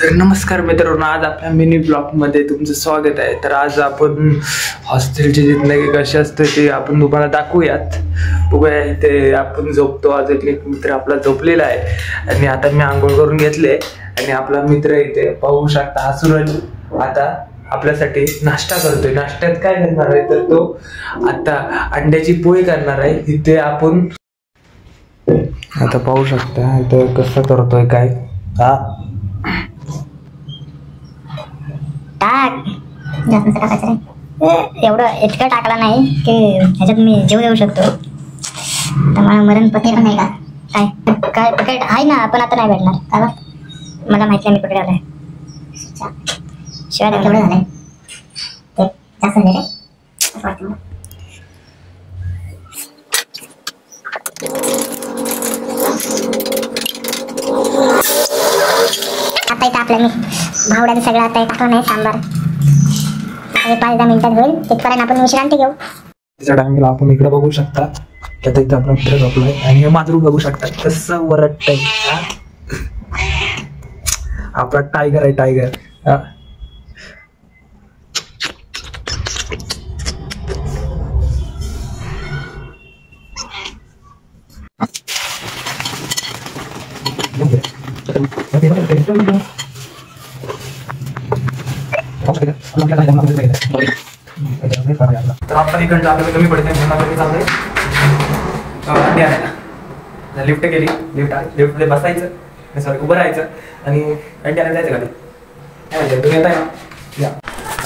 तर नमस्कार मित्रांनो, आज आपल्या मिनी ब्लॉग मध्ये तुमचं स्वागत आहे। तर आज आपण हॉस्टेलची जिंदगी कशी असते ते आपण तुम्हाला दाखवूयात। बघूया इथे आपण झोपतो, आज एक मित्र आपला झोपलेला आहे आणि आता मी आंघोळ करून घेतले आणि आपला मित्र इथे पाहू शकता हा सूरज आता आपल्यासाठी नाश्ता करतोय। नाश्त्यात काय करणार आहे तर तो आता अंड्याची पोळी करणार आहे। इथे आपण आता पाहू शकता इथे कसं करतोय काय हा टाक जास्त टाकायचं नाही, एवढं इतकं टाकला नाही की ह्याच्यात मी जीव देऊ शकतो। तर मला मरण पत्ते पण नाही का काय काय पकेट आहे ना, पण आता नाही भेटणार का? मला माहिती नाही मी कुठे आलाय। शिवाय केवढं झालंय ते जास्त नाही रे असं वाटतं मला। आता इथं आपल्या मी भावड्याचं सगळं आता टाकलं नाही सांबार, 5-10 मिनिटात होईल तिथपर्यंत आपण विश्रांती घेऊ। त्याच्या टाइमला आपण इकडे बघू शकता की आता इथं आपला मित्र झोपलाय आणि हे मांजरू बघू शकता कसं वरटतंय। आपला टायगर आहे टायगर। तर आपण इकडनं आपल्याला कमी पडते म्हणून चाललंय अंडी आणायला। लिफ्ट गेली, लिफ्ट मध्ये बसायचं सॉरी उभं राहायचं आणि अंडी आणायला जायचं खाली। काय म्हणते तुम्ही येताय ना? या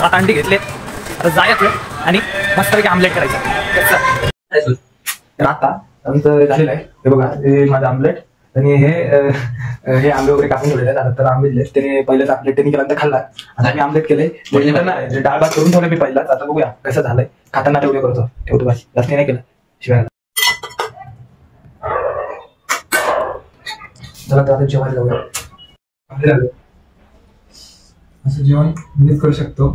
आता अंडी घेतले, आता जायचं आणि मस्तपैकी आमलेट करायचं। तर आता आमचं झालेलं आहे, हे बघा हे माझं आमलेट आणि हे आंबे वगैरे कापून ठेवलेले आहेत। तर आंबे त्याने पहिलेच आमलेट त्यांनी केल्यानंतर खाल्ला, आता मी आमलेट केले डाळ भात करून ठेवले मी पहिलाच। आता बघूया कसं झालंय, खाताना तेवढे करतो ठेवतो बस, जास्त नाही केलं शिवाय। चला तर आता जेवायला जाऊया। असं जेवण मीच करू शकतो।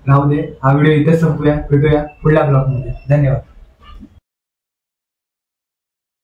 राहू दे, हा व्हिडिओ इथेच संपूया, भेटूया पुढल्या ब्लॉग मध्ये। धन्यवाद।